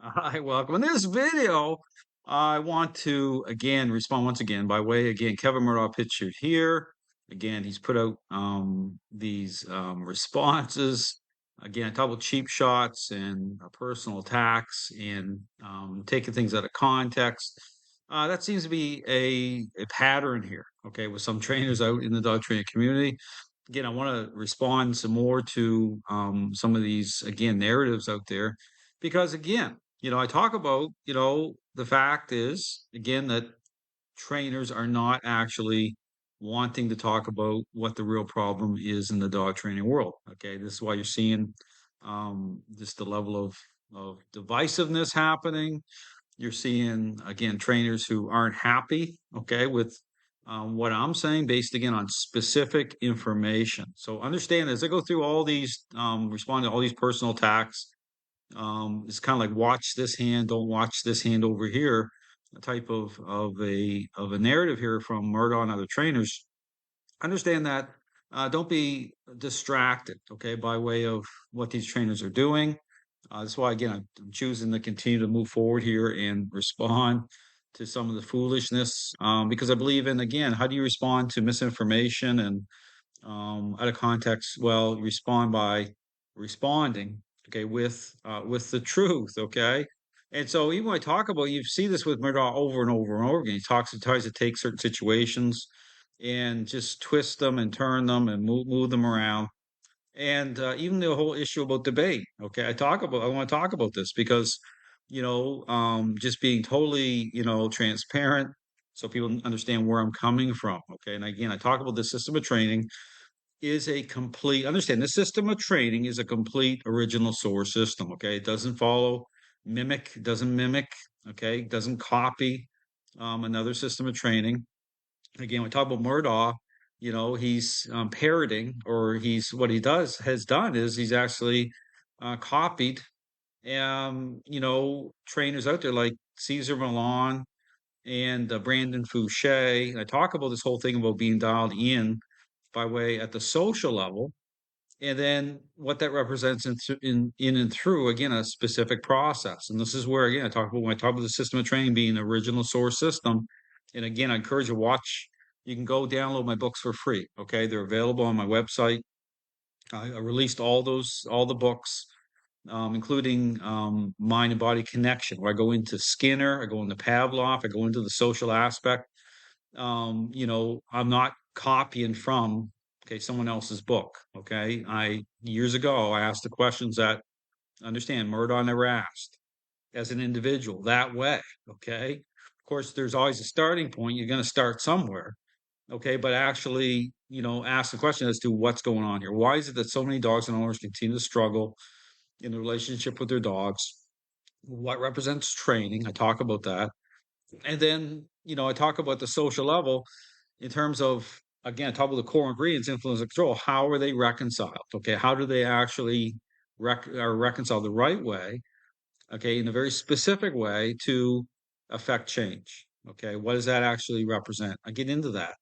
Hi, welcome. In this video, I want to again respond once again by way again, Kevin Murdoch pictured here. Again, he's put out these responses. Again, a couple cheap shots and personal attacks and taking things out of context. That seems to be a pattern here, okay, with some trainers out in the dog training community. Again, I want to respond some more to some of these, again, narratives out there because, again, I talk about, the fact is, again, that trainers are not actually wanting to talk about what the real problem is in the dog training world. Okay. This is why you're seeing just the level of divisiveness happening. You're seeing, again, trainers who aren't happy, okay, with what I'm saying based again on specific information. So understand as I go through all these, respond to all these personal attacks, it's kind of like watch this hand, don't watch this hand over here, a type of a narrative here from Murdoch and other trainers. Understand that. Don't be distracted, okay, by way of what these trainers are doing. That's why, again, I'm choosing to continue to move forward here and respond to some of the foolishness because I believe in, again, how do you respond to misinformation and out of context? Well, you respond by responding, okay, with the truth, okay. And so even when I talk about, you see this with Murdoch over and over and over again. He tries to take certain situations and just twist them and turn them and move them around. And even the whole issue about debate. Okay, I want to talk about this because just being totally transparent so people understand where I'm coming from. Okay, and again, I talk about the system of training is a complete understand this system of training is a complete original source system. Okay, it doesn't follow doesn't mimic, okay, doesn't copy another system of training. Again, we talk about Murdoch, he's parroting, or he's what he does has done is he's actually copied trainers out there like Cesar Milan and Brandon Fouché. I talk about this whole thing about being dialed in by way at the social level, and then what that represents in and through again a specific process. And this is where again I talk about when I talk about the system of training being the original source system. And again, I encourage you to watch. You can go download my books for free. Okay, they're available on my website. I released all the books, including Mind and Body Connection, where I go into Skinner, I go into Pavlov, I go into the social aspect. I'm not copying from, okay, someone else's book. Okay. I years ago I asked the questions that understand Murdoch never asked as an individual that way. Okay. Of course, there's always a starting point. You're going to start somewhere. Okay, but actually, ask the question as to what's going on here. Why is it that so many dogs and owners continue to struggle in the relationship with their dogs? What represents training? I talk about that. And then, I talk about the social level in terms of, again, talk about the core ingredients, influence and control. How are they reconciled? Okay, how do they actually are reconciled the right way? Okay, in a very specific way to affect change. Okay, what does that actually represent? I get into that.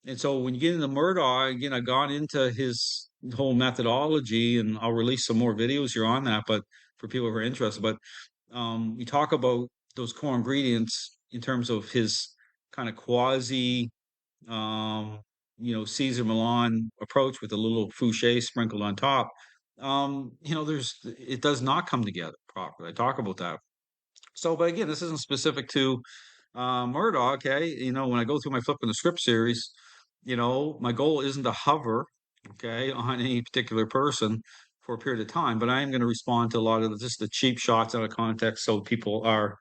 And so when you get into Murdoch, again, I've gone into his whole methodology, and I'll release some more videos here on that, but for people who are interested. But we talk about those core ingredients in terms of his kind of quasi Caesar Milan approach with a little Fouché sprinkled on top. It does not come together properly. I talk about that. So, but again, this isn't specific to Murdoch. Okay, when I go through my flip in the script series, my goal isn't to hover, okay, on any particular person for a period of time, but I am going to respond to a lot of just the cheap shots out of context, so people are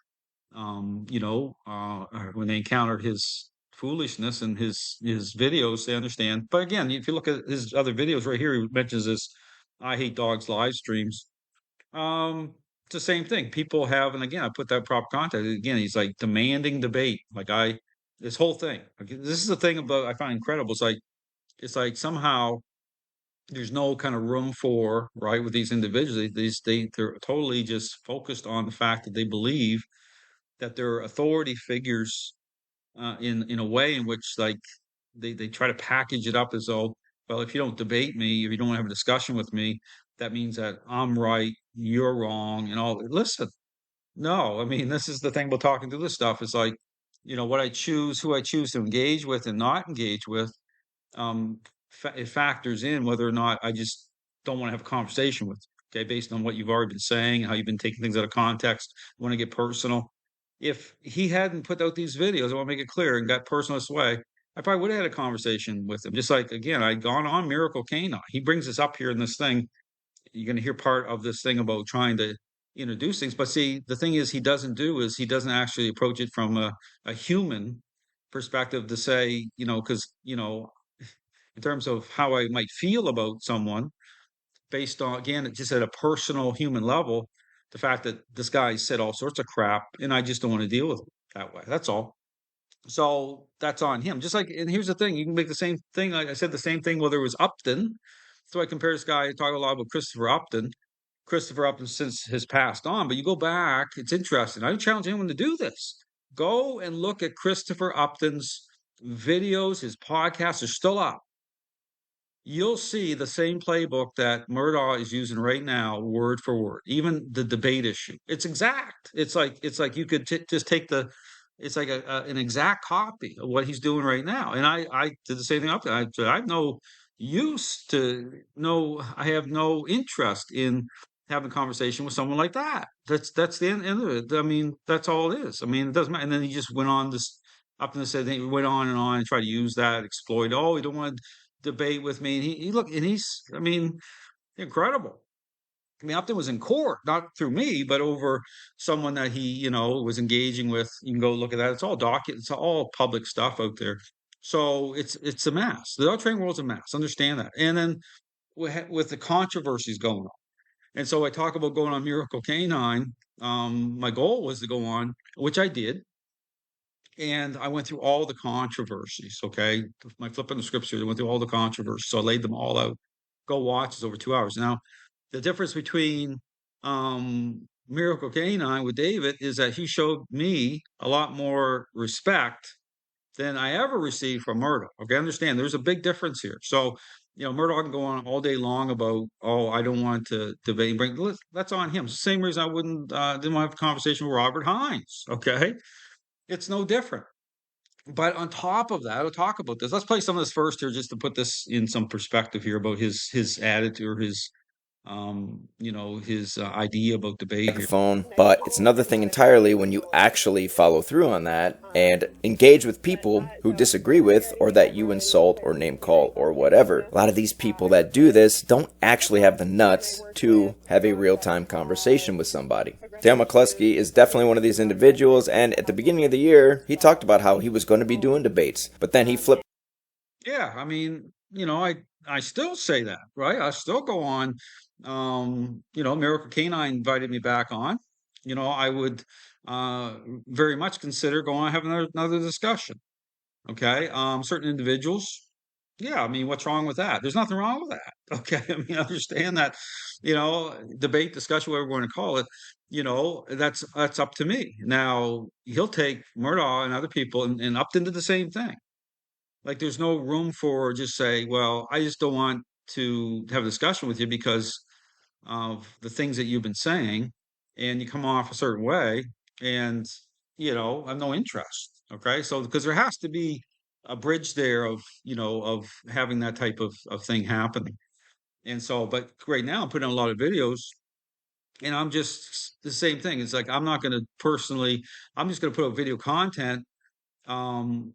when they encounter his foolishness and his videos, they understand. But again, if you look at his other videos right here, he mentions this "I hate dogs" live streams. It's the same thing. People have, and again, I put that proper context. Again, he's like demanding debate. This whole thing. Like, this is the thing about I find incredible. It's like somehow there's no kind of room for right with these individuals. They're totally just focused on the fact that they believe that they're authority figures in a way in which like they try to package it up as though, well, if you don't debate me, if you don't have a discussion with me, that means that I'm right, you're wrong, and all. Listen, No, I mean, this is the thing about talking through this stuff. It's like, what I choose, who I choose to engage with and not engage with, um, it factors in whether or not I just don't want to have a conversation with you, okay, based on what you've already been saying, how you've been taking things out of context, want to get personal. If he hadn't put out these videos, I want to make it clear, and got personal this way, I probably would have had a conversation with him. Just like, again, I'd gone on Miracle Canine. He brings us up here in this thing. You're going to hear part of this thing about trying to introduce things. But see, the thing is, he doesn't actually approach it from a human perspective to say, because, in terms of how I might feel about someone based on, again, just at a personal human level, the fact that this guy said all sorts of crap and I just don't want to deal with it that way. That's all. So that's on him. Just like, and here's the thing, you can make the same thing. Like I said, the same thing, whether it was Upton. So I compare this guy, I talk a lot about Christopher Upton. Christopher Upton since has passed on, but you go back, it's interesting. I challenge anyone to do this. Go and look at Christopher Upton's videos, his podcasts are still up. You'll see the same playbook that Murdoch is using right now, word for word. Even the debate issue, it's exact. It's like you could just take it's like an exact copy of what he's doing right now. And I did the same thing up there. I have no use to no. I have no interest in having a conversation with someone like that. That's the end of it. I mean, that's all it is. I mean, it doesn't matter. And then he just went on this up and said he went on and tried to use that exploit. Oh, we don't want debate with me. And he look, and he's, I mean, incredible. I mean, Upton was in court, not through me, but over someone that he, was engaging with. You can go look at that. It's all it's all public stuff out there. So it's a mess. The dog training world's a mess. Understand that. And then with the controversies going on, and so I talk about going on Miracle Canine. My goal was to go on, which I did, and I went through all the controversies. Okay, my flipping the scripts here, I went through all the controversies, so I laid them all out. Go watch is over 2 hours. Now, the difference between Miracle Canine with David is that he showed me a lot more respect than I ever received from Murdoch. Okay, understand there's a big difference here. So, Murdoch can go on all day long about, oh, I don't want to debate. That's on him. It's the same reason I didn't want to have a conversation with Robert Hines. Okay, it's no different. But on top of that, I'll talk about this. Let's play some of this first here, just to put this in some perspective here about his attitude or his idea about debate here. Microphone, but it's another thing entirely when you actually follow through on that and engage with people who disagree with or that you insult or name call or whatever. A lot of these people that do this don't actually have the nuts to have a real-time conversation with somebody. Dale McCluskey is definitely one of these individuals, and at the beginning of the year, he talked about how he was going to be doing debates, but then he flipped. Yeah, I mean, I still say that, right? I still go on. Miracle Canine invited me back on. I would very much consider going and having another discussion. Okay. Certain individuals, yeah, I mean, what's wrong with that? There's nothing wrong with that. Okay. I mean, I understand that, debate, discussion, whatever we want to call it, that's up to me. Now, he'll take Murdoch and other people and Upton did the same thing. Like, there's no room for just say, well, I just don't want to have a discussion with you because of the things that you've been saying, and you come off a certain way, and I have no interest. Okay, so because there has to be a bridge there of having that type of thing happening. And so, but right now I'm putting out a lot of videos, and I'm just the same thing. It's like I'm not going to personally. I'm just going to put out video content, and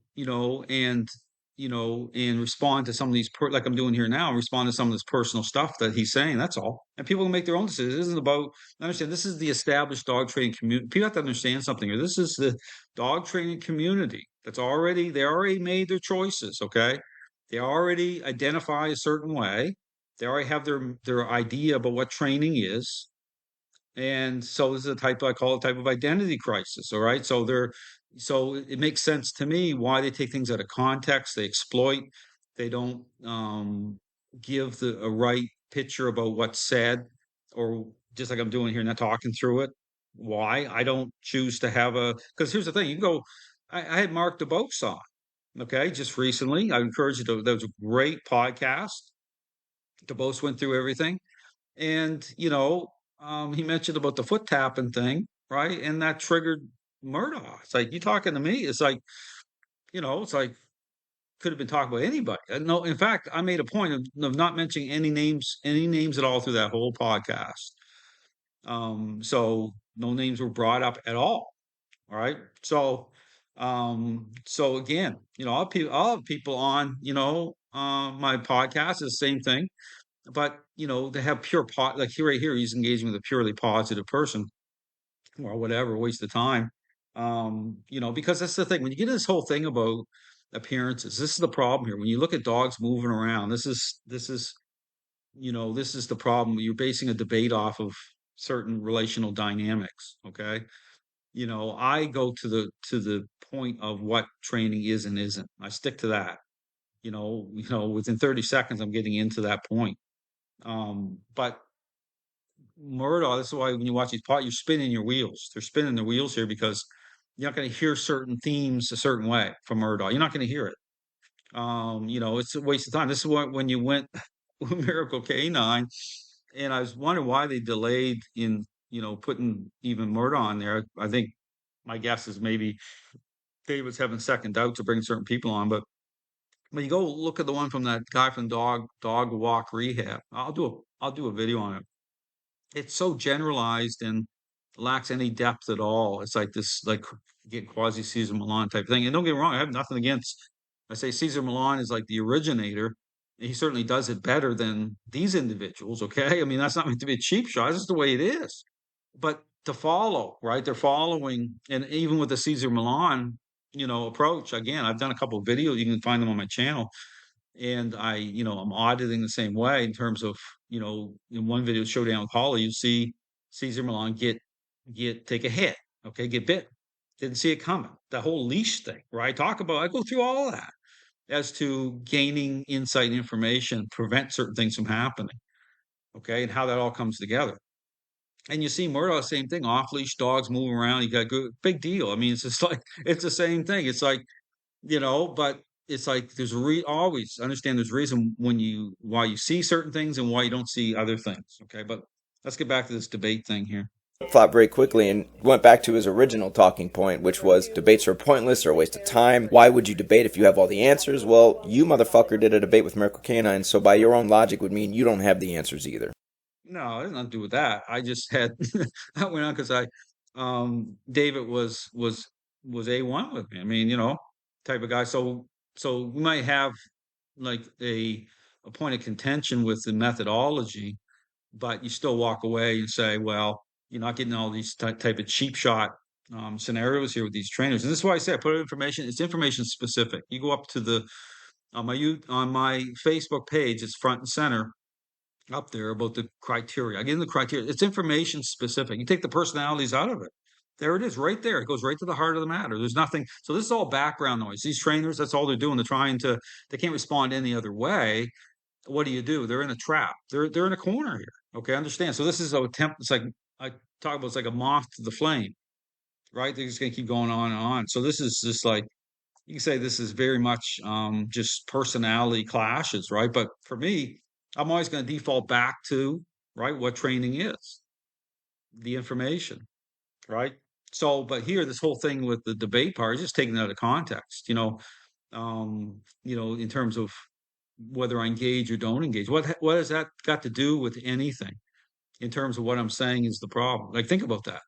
and respond to some of these like I'm doing here now, respond to some of this personal stuff that he's saying. That's all. And people can make their own decisions. This isn't about understand this is the established dog training community. People have to understand something here. This is the dog training community they already made their choices, okay? They already identify a certain way. They already have their idea about what training is. And so this is a type I call it type of identity crisis. All right. So it makes sense to me why they take things out of context, they exploit, they don't give a right picture about what's said, or just like I'm doing here, not talking through it. Why? I don't choose to have because here's the thing, you can go, I had Mark DeBose on, okay, just recently. I encourage you to, that was a great podcast. DeBose went through everything. And, he mentioned about the foot tapping thing. right? And that triggered Murdoch. It's like, you talking to me? It's like, it's like, could have been talking about anybody. No, in fact, I made a point of not mentioning any names at all through that whole podcast. So no names were brought up at all. All right. So again, I'll have people on, my podcast is the same thing, but they have like here, right here, he's engaging with a purely positive person or whatever, waste of time. Because that's the thing. When you get into this whole thing about appearances, this is the problem here. When you look at dogs moving around, this is the problem. You're basing a debate off of certain relational dynamics. Okay. I go to the point of what training is and isn't. I stick to that. Within 30 seconds, I'm getting into that point. But Murdoch, this is why when you watch these pot, you're spinning your wheels. They're spinning their wheels here because you're not going to hear certain themes a certain way from Murdoch. You're not going to hear it. It's a waste of time. This is what when you went with Miracle Canine, and I was wondering why they delayed in putting even Murdoch on there. I think my guess is maybe Dave was having second doubt to bring certain people on, but when you go look at the one from that guy from Dog Walk Rehab, I'll do a video on it. It's so generalized and lacks any depth at all. It's like this, like get quasi Caesar Milan type thing. And don't get me wrong, I have nothing against. I say Caesar Milan is like the originator. He certainly does it better than these individuals. Okay, I mean that's not meant to be a cheap shot. This is the way it is. But to follow, right? They're following, and even with the Caesar Milan, approach. Again, I've done a couple of videos. You can find them on my channel, and I'm auditing the same way in terms of, in one video, Showdown with Holly, you see Caesar Milan take a hit, okay, get bit, didn't see it coming. The whole leash thing, right? I go through all of that as to gaining insight and information, prevent certain things from happening, okay, and how that all comes together. And you see Murdoch, same thing, off leash dogs moving around. You got good, big deal. I mean, it's just like it's the same thing. It's like but it's like there's always understand there's reason why you see certain things and why you don't see other things. Okay, but let's get back to this debate thing here. Flop very quickly and went back to his original talking point, which was debates are pointless or a waste of time. Why would you debate if you have all the answers? Well, you motherfucker did a debate with Miracle Canine, so by your own logic would mean you don't have the answers either. No, it has nothing to do with that. I just had that went on because David was A1 with me. I mean, type of guy. So we might have like a point of contention with the methodology, but you still walk away and say, well, you're not getting all these type of cheap shot scenarios here with these trainers. And this is why I say I put information. It's information specific. You go up to the on my Facebook page. It's front and center up there about the criteria. I give them the criteria. It's information specific. You take the personalities out of it. There it is, right there. It goes right to the heart of the matter. There's nothing. So this is all background noise. These trainers, that's all they're doing. They're trying to. They can't respond any other way. What do? They're in a trap. They're in a corner here. Okay, understand. So this is a attempt. It's like I talk about. It's like a moth to the flame, right? They're just gonna keep going on and on. So this is just like you can say this is very much just personality clashes, right? But for me, I'm always going to default back to right what training is, the information, right? So, but here, this whole thing with the debate part is just taken out of context, in terms of whether I engage or don't engage. What has that got to do with anything in terms of what I'm saying is the problem? Like, think about that.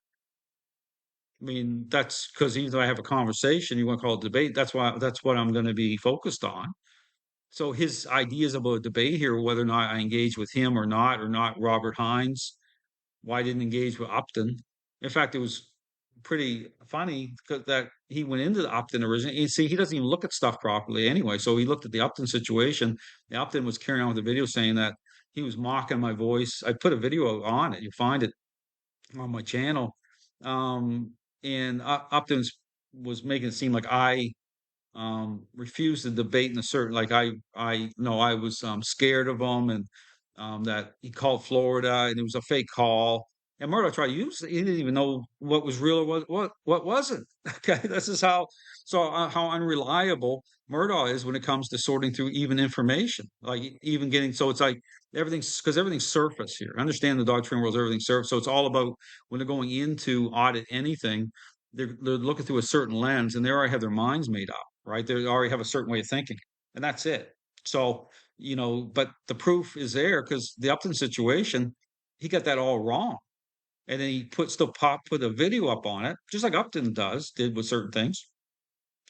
I mean, that's because even though I have a conversation, you want to call it debate. That's what I'm going to be focused on. So his ideas about a debate here, whether or not I engage with him or not Robert Hines, why I didn't engage with Upton. In fact, it was pretty funny because that he went into the Upton originally. You see, he doesn't even look at stuff properly anyway. So he looked at the Upton situation. The Upton was carrying on with the video saying that he was mocking my voice. I put a video on it. You find it on my channel. And Upton was making it seem like I refused to debate in a certain like I no I was scared of him and that he called Florida and it was a fake call And Murdoch tried to use it. He didn't even know what was real or what wasn't. Okay, this is how unreliable Murdoch is when it comes to sorting through even information. Like even getting so it's like everything's surface here. Understand the dog training world is everything surface. So it's all about when they're going into audit anything, they're looking through a certain lens and they already have their minds made up, right? They already have a certain way of thinking, and that's it. So but the proof is there because the Upton situation, he got that all wrong, and then he put a video up on it, just like Upton did with certain things,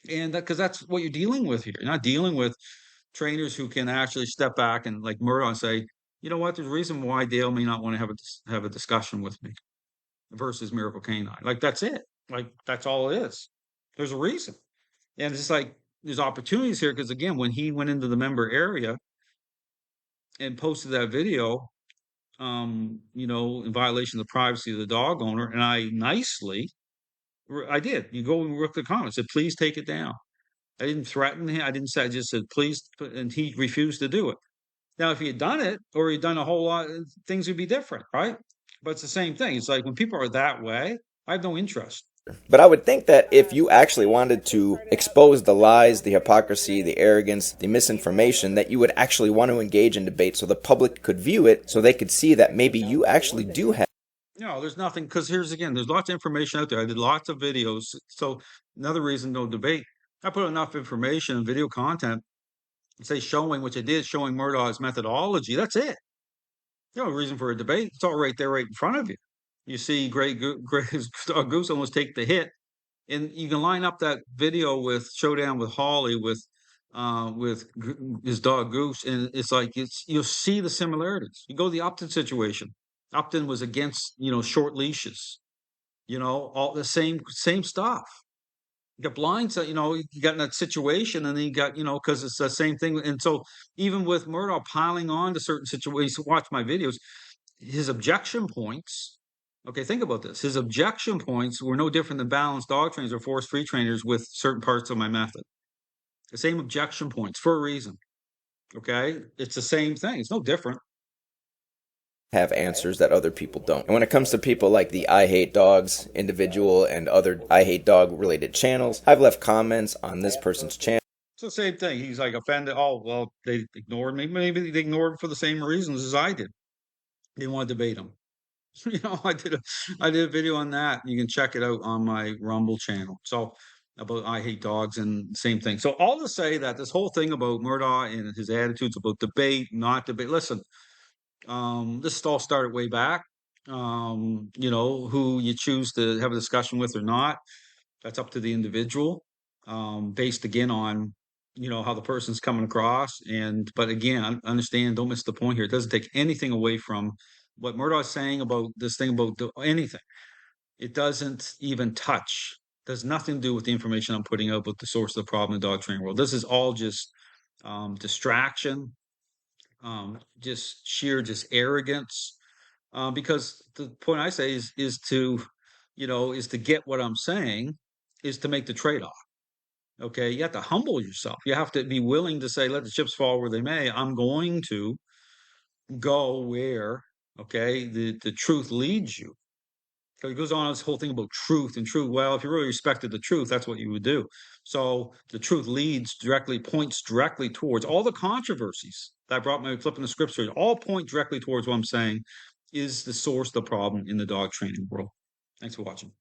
and because that's what you're dealing with here. You're not dealing with trainers who can actually step back and like Murdoch say, you know what, there's a reason why Dale may not want to have a discussion with me versus Miracle Canine. Like that's it. Like that's all it is. There's a reason, and it's just like there's opportunities here because again, when he went into the member area and posted that video, in violation of the privacy of the dog owner. And I did. You go and look at the comments. Said, please take it down. I didn't threaten him. I didn't say. I just said, please, and he refused to do it. Now, if he had done it, or he'd done a whole lot, things would be different, right? But it's the same thing. It's like when people are that way, I have no interest. But I would think that if you actually wanted to expose the lies, the hypocrisy, the arrogance, the misinformation, that you would actually want to engage in debate so the public could view it, so they could see that maybe you actually do have. No, there's nothing because there's lots of information out there. I did lots of videos. So another reason, no debate. I put enough information and video content, say showing, which I did, showing Murdoch's methodology. That's it. No reason for a debate. It's all right there, right in front of you. You see, Grey Goose almost take the hit, and you can line up that video with Showdown with Holly with his dog Goose, and it's like you'll see the similarities. You go to the Upton situation. Upton was against short leashes. All the same stuff. You got blinds, you got in that situation, and then you got, because it's the same thing. And so, even with Murdoch piling on to certain situations, watch my videos, his objection points. Okay, think about this. His objection points were no different than balanced dog trainers or force free trainers with certain parts of my method. The same objection points for a reason. Okay, it's the same thing. It's no different. Have answers that other people don't. And when it comes to people like the I Hate Dogs individual and other I Hate Dog related channels, I've left comments on this person's channel. It's the same thing. He's like offended. Oh, well, they ignored me. Maybe they ignored him for the same reasons as I did. They didn't want to debate him. I did a video on that. You can check it out on my Rumble channel. So about I Hate Dogs and same thing. So all to say that this whole thing about Murdoch and his attitudes about debate, not debate. Listen, this all started way back. Who you choose to have a discussion with or not, that's up to the individual. Based again on how the person's coming across. But again, understand, don't miss the point here. It doesn't take anything away from what Murdoch's saying about this thing about anything. It doesn't even touch. Does nothing to do with the information I'm putting out about the source of the problem in the dog training world. This is all just distraction, just sheer arrogance. Because the point I say is to get what I'm saying, is to make the trade-off. Okay, you have to humble yourself. You have to be willing to say, let the chips fall where they may. I'm going to go where, okay, the truth leads you. So it goes on this whole thing about truth and truth. Well, if you really respected the truth, that's what you would do. So the truth points directly towards all the controversies that I brought my flipping the scripture, all point directly towards what I'm saying is the source of the problem in the dog training world. Thanks for watching.